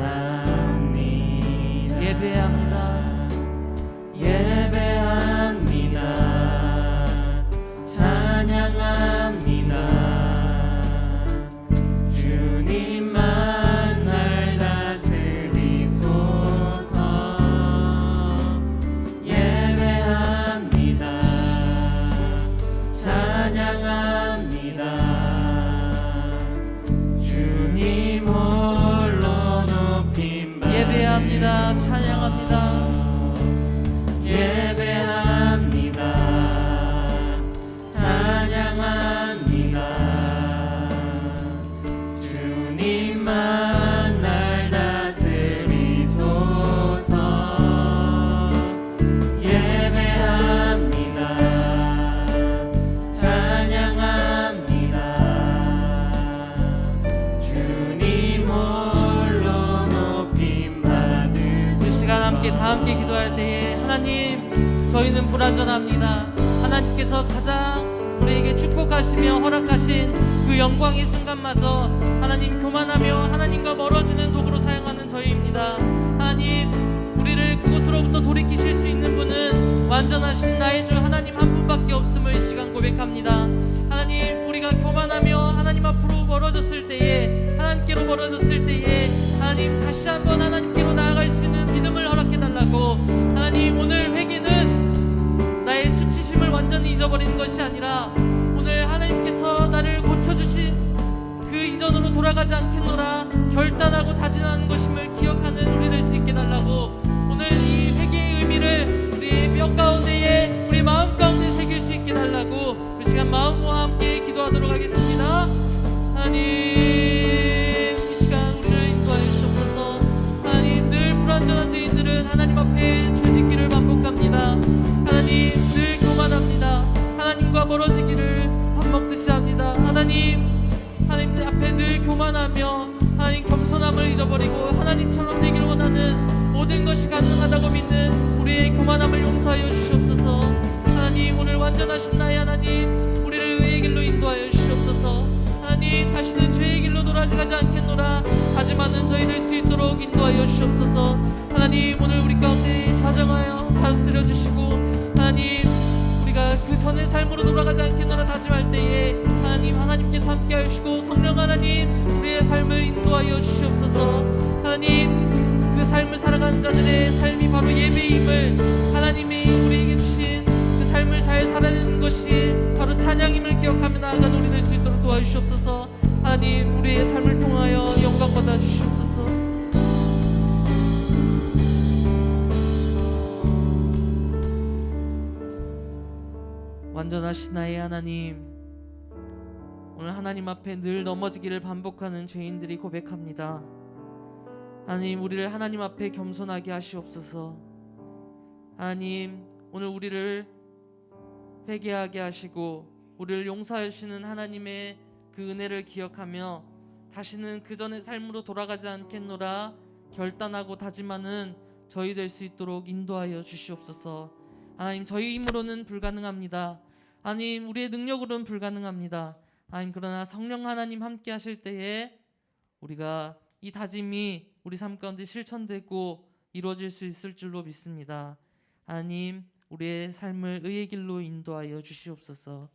저희는 불완전합니다. 하나님께서 가장 우리에게 축복하시며 허락하신 그 영광의 순간마저 하나님 교만하며 하나님과 멀어지는 도구로 사용하는 저희입니다. 하나님, 우리를 그곳으로부터 돌이키실 수 있는 분은 완전하신 나의 주 하나님 한 분밖에 없음을 이 시간 고백합니다. 하나님, 우리가 교만하며 하나님 앞으로 멀어졌을 때에, 하나님께로 멀어졌을 때에 하나님 다시 한번 하나님께로 나아갈 수 있는 믿음을 허락해달라고. 하나님, 오늘 회개는 나의 수치심을 완전히 잊어버리는 것이 아니라 오늘 하나님께서 나를 고쳐주신 그 이전으로 돌아가지 않겠노라 결단하고 다짐하는 것임을 기억하는 우리 될 수 있게 달라고. 오늘 이 회개의 의미를 우리의 뼈 가운데에, 우리 마음 가운데 새길 수 있게 달라고. 이 시간 마음과 함께 기도하도록 하겠습니다. 하나님, 이 시간 우리를 인도하여 주옵소서. 하나님, 늘 불완전한 죄인들은 하나님 앞에 죄짓기를 반복합니다. 하나님, 늘 교만합니다. 하나님과 멀어지기를 밥 먹듯이 합니다. 하나님 앞에 늘 교만하며 하나님 겸손함을 잊어버리고 하나님처럼 되기를 원하는 모든 것이 가능하다고 믿는 우리의 교만함을 용서하여 주시옵소서. 하나님, 오늘 완전하신 나의 하나님, 우리를 의의 길로 인도하여 주시옵소서. 하나님, 다시는 죄의 길로 돌아가지 않겠노라 다짐하는 저희 될 수 있도록 인도하여 주시옵소서. 하나님, 오늘 우리 가운데 좌정하여 다스려 주시고, 하나님, 우리가 그 전의 삶으로 돌아가지 않겠노라 다짐할 때에 하나님께서 함께 하시고 성령 하나님, 우리의 삶을 인도하여 주시옵소서. 하나님, 그 삶을 살아가는 자들의 삶이 바로 예배임을, 하나님이 우리에게 주신 그 삶을 잘 살아내는 것이 바로 찬양임을 기억하며 나아가는 우리 될 수 있도록 도와주시옵소서. 하나님, 우리의 삶을 통하여 영광 받아 주시옵소서. 완전하신 나의 하나님, 오늘 하나님 앞에 늘 넘어지기를 반복하는 죄인들이 고백합니다. 하나님, 우리를 하나님 앞에 겸손하게 하시옵소서. 하나님, 오늘 우리를 회개하게 하시고 우리를 용서해 주시는 하나님의 그 은혜를 기억하며 다시는 그 전의 삶으로 돌아가지 않겠노라 결단하고 다짐하는 저희 될 수 있도록 인도하여 주시옵소서. 하나님, 저희 힘으로는 불가능합니다. 하나님, 우리의 능력으로는 불가능합니다. 하나님, 그러나 성령 하나님 함께 하실 때에 우리가 이 다짐이 우리 삶 가운데 실천되고 이루어질 수 있을 줄로 믿습니다. 하나님, 우리의 삶을 의의 길로 인도하여 주시옵소서.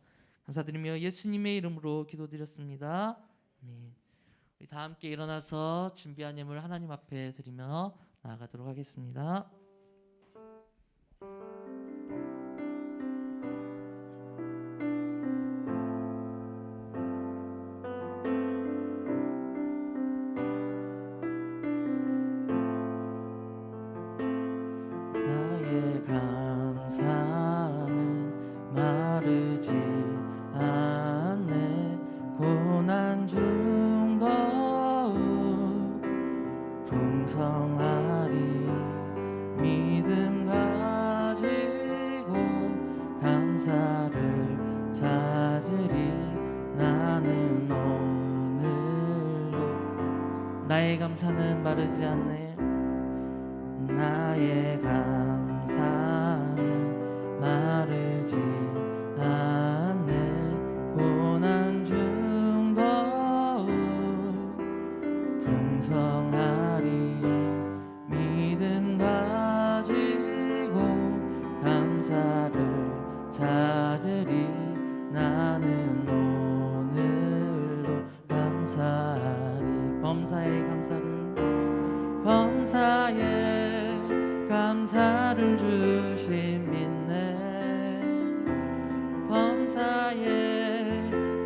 감사드리며 예수님의 이름으로 기도드렸습니다. 아멘. 우리 다 함께 일어나서 준비한 예물 하나님 앞에 드리며 나아가도록 하겠습니다. 나의 감사는 마르지 않네. 고난 중 더욱 풍성하리. 믿음 가지고 감사를 찾으리. 나는 오늘도 나의 감사는 마르지 않네. 나의 감사는 마르지 않네. 고난 중 더욱 풍성하리. 믿음 가지고 감사를 찾으리. 나는 오늘도 감사하리. 범사의 감사를 주신 믿네. 범사에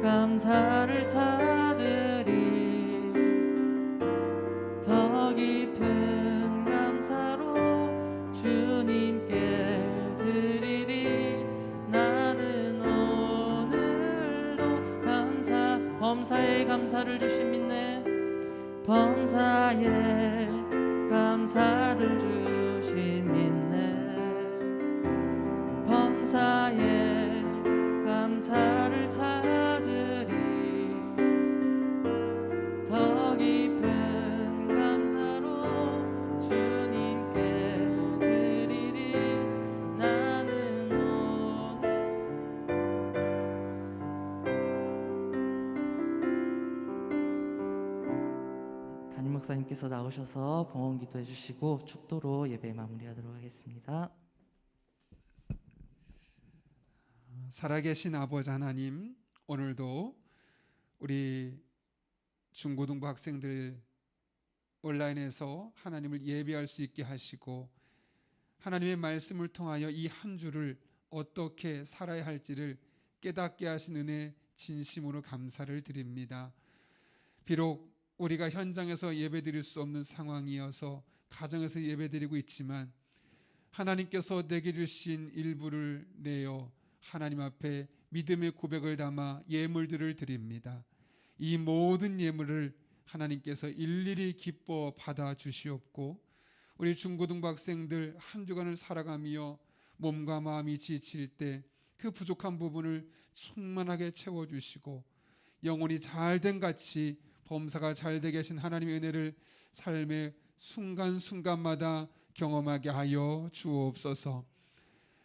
감사를 찾으리. 더 깊은 감사로 주님께 드리리. 나는 오늘도 범사에 감사를 주신 믿네. 범사에 감사를 주신 믿네. 범사에 감사를 찾으리. 더 깊은 감사로 주님께 드리리. 나는 목사님께서 나오셔서 봉헌 기도해 주시고 축도로 예배 마무리하도록 하겠습니다. 살아계신 아버지 하나님, 오늘도 우리 중고등부 학생들 온라인에서 하나님을 예배할 수 있게 하시고 하나님의 말씀을 통하여 이 한 주를 어떻게 살아야 할지를 깨닫게 하신 은혜 진심으로 감사를 드립니다. 비록 우리가 현장에서 예배드릴 수 없는 상황이어서 가정에서 예배드리고 있지만 하나님께서 내게 주신 일부를 내어 하나님 앞에 믿음의 고백을 담아 예물들을 드립니다. 이 모든 예물을 하나님께서 일일이 기뻐 받아 주시옵고 우리 중고등부 학생들 한 주간을 살아가며 몸과 마음이 지칠 때 그 부족한 부분을 충만하게 채워주시고 영혼이 잘된 같이 범사가 잘되게 하신 하나님의 은혜를 삶의 순간순간마다 경험하게 하여 주옵소서.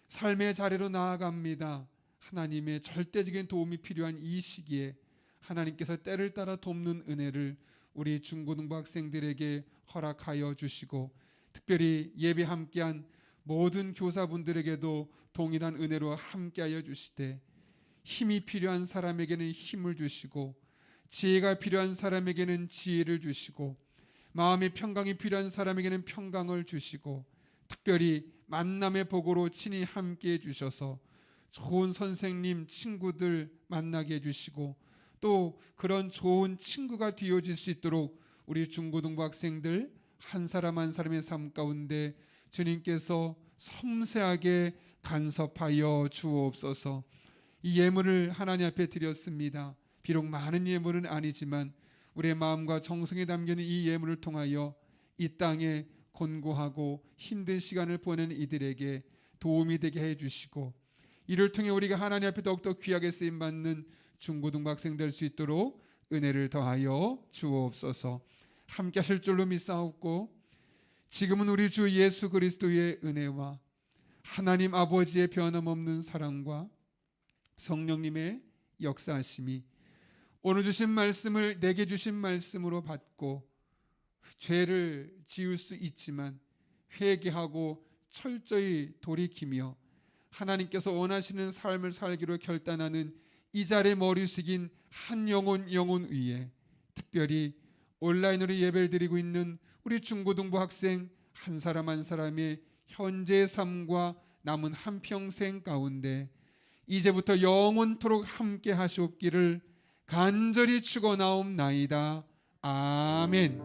삶의 자리로 나아갑니다. 하나님의 절대적인 도움이 필요한 이 시기에 하나님께서 때를 따라 돕는 은혜를 우리 중고등부 학생들에게 허락하여 주시고 특별히 예배 함께한 모든 교사분들에게도 동일한 은혜로 함께하여 주시되 힘이 필요한 사람에게는 힘을 주시고 지혜가 필요한 사람에게는 지혜를 주시고 마음의 평강이 필요한 사람에게는 평강을 주시고 특별히 만남의 복으로 친히 함께해 주셔서 좋은 선생님, 친구들 만나게 해주시고 또 그런 좋은 친구가 되어질 수 있도록 우리 중고등부 학생들 한 사람 한 사람의 삶 가운데 주님께서 섬세하게 간섭하여 주옵소서. 이 예물을 하나님 앞에 드렸습니다. 비록 많은 예물은 아니지만 우리의 마음과 정성이 담긴 이 예물을 통하여 이 땅에 곤고하고 힘든 시간을 보내는 이들에게 도움이 되게 해주시고 이를 통해 우리가 하나님 앞에 더욱더 귀하게 쓰임받는 중고등부 학생 될 수 있도록 은혜를 더하여 주옵소서. 함께 하실 줄로 믿사옵고 지금은 우리 주 예수 그리스도의 은혜와 하나님 아버지의 변함없는 사랑과 성령님의 역사하심이 오늘 주신 말씀을 내게 주신 말씀으로 받고 죄를 지을 수 있지만 회개하고 철저히 돌이키며 하나님께서 원하시는 삶을 살기로 결단하는 이 자리에 머리 숙인 한 영혼 위에 특별히 온라인으로 예배를 드리고 있는 우리 중고등부 학생 한 사람 한 사람의 현재의 삶과 남은 한평생 가운데 이제부터 영원토록 함께 하시옵기를 간절히 축원하옵나이다. 아멘.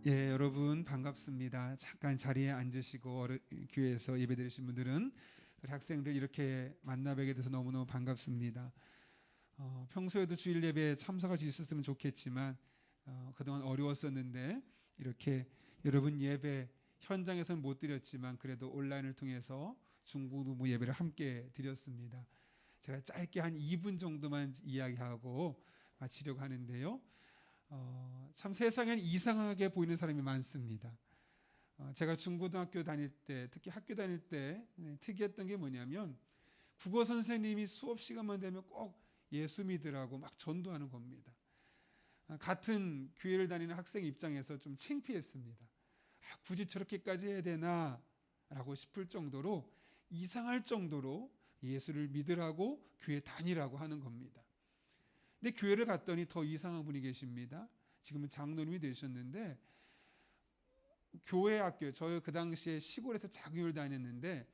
예, 여러분 반갑습니다. 잠깐 자리에 앉으시고 교회에서 예배드리신 분들은 우리 학생들 이렇게 만나뵙게 돼서 너무너무 반갑습니다. 평소에도 주일 예배에 참석할 수 있었으면 좋겠지만 그동안 어려웠었는데 이렇게 여러분 예배 현장에서는 못 드렸지만 그래도 온라인을 통해서 중고등부 예배를 함께 드렸습니다. 제가 짧게 한 2분 정도만 이야기하고 마치려고 하는데요. 참 세상엔 이상하게 보이는 사람이 많습니다. 제가 중고등학교 다닐 때 특히 학교 다닐 때 특이했던 게 뭐냐면 국어 선생님이 수업 시간만 되면 꼭 예수 믿으라고 막 전도하는 겁니다. 같은 교회를 다니는 학생 입장에서 좀 창피했습니다. 굳이 저렇게까지 해야 되나 라고 싶을 정도로 이상할 정도로 예수를 믿으라고 교회 다니라고 하는 겁니다. 근데 교회를 갔더니 더 이상한 분이 계십니다. 지금은 장로님이 되셨는데 교회 학교, 저 그 당시에 시골에서 작교를 다녔는데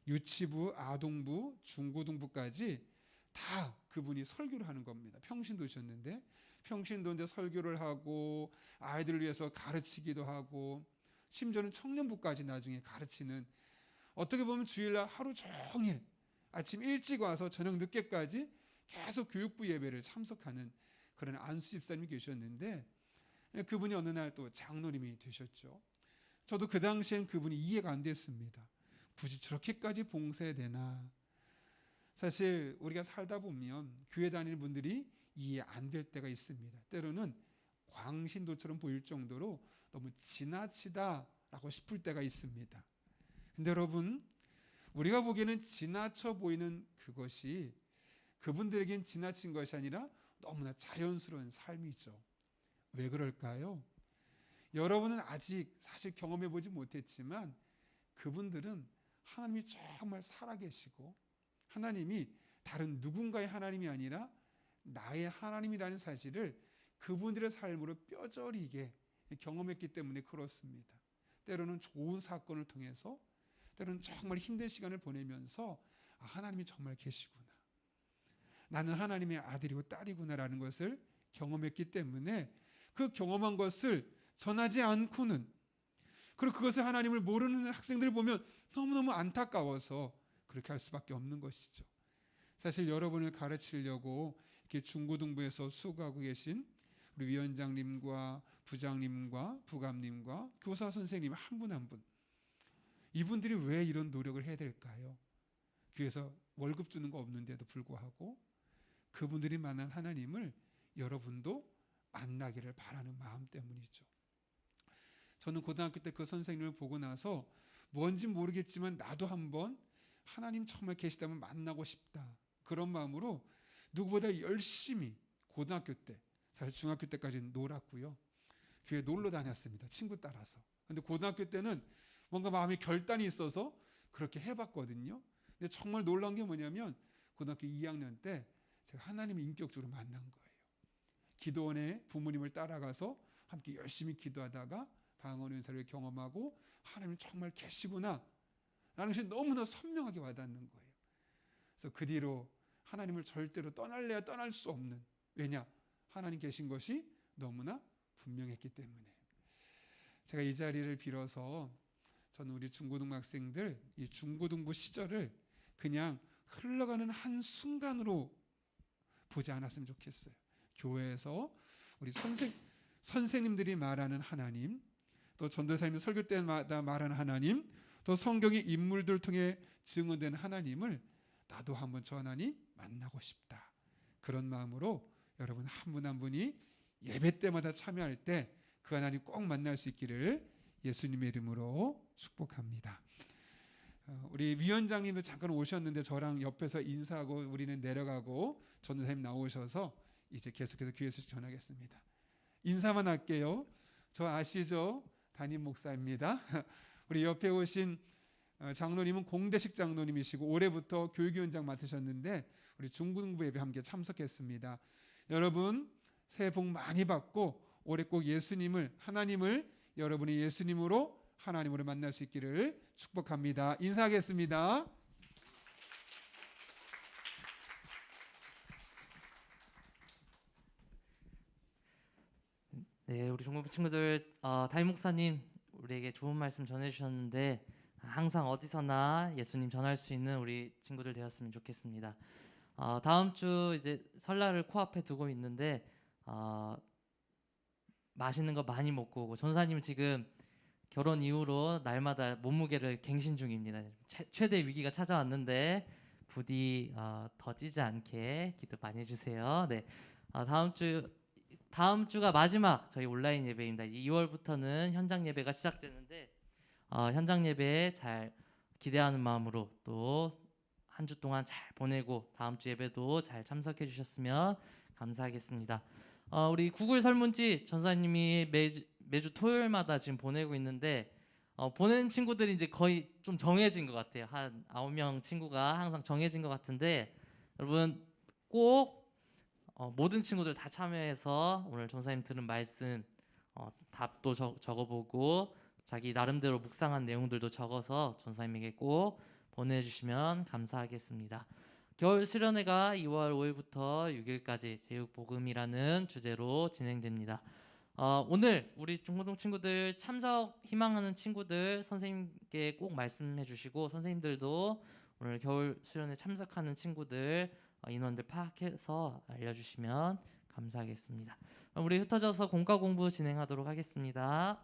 유치부, 아동부, 중고등부까지 다 그분이 설교를 하는 겁니다. 평신도셨는데 평신도인데 설교를 하고 아이들을 위해서 가르치기도 하고 심지어는 청년부까지 나중에 가르치는, 어떻게 보면 주일날 하루 종일 아침 일찍 와서 저녁 늦게까지 계속 교육부 예배를 참석하는 그런 안수 집사님이 계셨는데 그분이 어느 날 또 장로님이 되셨죠. 저도 그 당시엔 그분이 이해가 안 됐습니다. 굳이 저렇게까지 봉사해야 되나. 사실 우리가 살다 보면 교회 다니는 분들이 이해 안 될 때가 있습니다. 때로는 광신도처럼 보일 정도로 너무 지나치다라고 싶을 때가 있습니다. 근데 여러분, 우리가 보기에는 지나쳐 보이는 그것이 그분들에겐 지나친 것이 아니라 너무나 자연스러운 삶이죠. 왜 그럴까요? 여러분은 아직 사실 경험해 보지 못했지만 그분들은 하나님이 정말 살아계시고 하나님이 다른 누군가의 하나님이 아니라 나의 하나님이라는 사실을 그분들의 삶으로 뼈저리게 경험했기 때문에 그렇습니다. 때로는 좋은 사건을 통해서, 때로는 정말 힘든 시간을 보내면서 하나님이 정말 계시구나, 나는 하나님의 아들이고 딸이구나라는 것을 경험했기 때문에 그 경험한 것을 전하지 않고는, 그리고 그것을 하나님을 모르는 학생들을 보면 너무너무 안타까워서 그렇게 할 수밖에 없는 것이죠. 사실 여러분을 가르치려고 이렇게 중고등부에서 수고하고 계신 우리 위원장님과 부장님과 부감님과 교사 선생님 한 분 한 분, 이분들이 왜 이런 노력을 해야 될까요? 교회에서 월급 주는 거 없는데도 불구하고 그분들이 만난 하나님을 여러분도 만나기를 바라는 마음 때문이죠. 저는 고등학교 때 그 선생님을 보고 나서 뭔지 모르겠지만 나도 한번 하나님 정말 계시다면 만나고 싶다, 그런 마음으로 누구보다 열심히 고등학교 때, 사실 중학교 때까지는 놀았고요, 교회 놀러 다녔습니다, 친구 따라서. 근데 고등학교 때는 뭔가 마음에 결단이 있어서 그렇게 해봤거든요. 근데 정말 놀라운 게 뭐냐면 고등학교 2학년 때 제가 하나님을 인격적으로 만난 거예요. 기도원에 부모님을 따라가서 함께 열심히 기도하다가 방언 은사를 경험하고 하나님 정말 계시구나 라는 것이 너무나 선명하게 와닿는 거예요. 그래서 그 뒤로 하나님을 절대로 떠날래야 떠날 수 없는, 왜냐? 하나님 계신 것이 너무나 분명했기 때문에. 제가 이 자리를 빌어서 저는 우리 중고등부 학생들 이 중고등부 시절을 그냥 흘러가는 한 순간으로 보지 않았으면 좋겠어요. 교회에서 우리 선생님들이 말하는 하나님, 또 전도사님이 설교 때마다 말하는 하나님, 또 성경의 인물들 통해 증언되는 하나님을 나도 한번 저 하나님 만나고 싶다, 그런 마음으로 여러분 한 분 한 분이 예배 때마다 참여할 때 그 하나님 꼭 만날 수 있기를 예수님의 이름으로 축복합니다. 우리 위원장님도 잠깐 오셨는데 저랑 옆에서 인사하고 우리는 내려가고 전도사님 나오셔서 이제 계속해서 교회 소식 전하겠습니다. 인사만 할게요. 저 아시죠? 담임 목사입니다. 우리 옆에 오신 장로님은 공대식 장로님이시고 올해부터 교육위원장 맡으셨는데 우리 중고등부 예배 함께 참석했습니다. 여러분 새해 복 많이 받고 올해 꼭 예수님을, 하나님을 여러분이 예수님으로, 하나님으로 만날 수 있기를 축복합니다. 인사하겠습니다. 네, 우리 중고등부 친구들, 담임 목사님 우리에게 좋은 말씀 전해주셨는데 항상 어디서나 예수님 전할 수 있는 우리 친구들 되었으면 좋겠습니다. 다음 주 이제 설날을 코앞에 두고 있는데 맛있는 거 많이 먹고 오고, 전사님은 지금 결혼 이후로 날마다 몸무게를 갱신 중입니다. 최대 위기가 찾아왔는데 부디 더 찌지 않게 기도 많이 해주세요. 네, 다음 주가 마지막 저희 온라인 예배입니다. 2월부터는 현장 예배가 시작되는데 현장 예배 잘 기대하는 마음으로 또 한 주 동안 잘 보내고 다음 주 예배도 잘 참석해 주셨으면 감사하겠습니다. 우리 구글 설문지 전사님이 매주 토요일마다 지금 보내고 있는데 보낸 친구들이 이제 거의 좀 정해진 것 같아요. 한 9명 친구가 항상 정해진 것 같은데 여러분 꼭 모든 친구들 다 참여해서 오늘 전사님 들은 말씀 답도 적어보고 자기 나름대로 묵상한 내용들도 적어서 전사님에게 꼭 보내주시면 감사하겠습니다. 겨울 수련회가 2월 5일부터 6일까지 제육복음이라는 주제로 진행됩니다. 오늘 우리 중고등 친구들 참석 희망하는 친구들 선생님께 꼭 말씀해 주시고, 선생님들도 오늘 겨울 수련회 참석하는 친구들 인원들 파악해서 알려주시면 감사하겠습니다. 우리 흩어져서 공과 공부 진행하도록 하겠습니다.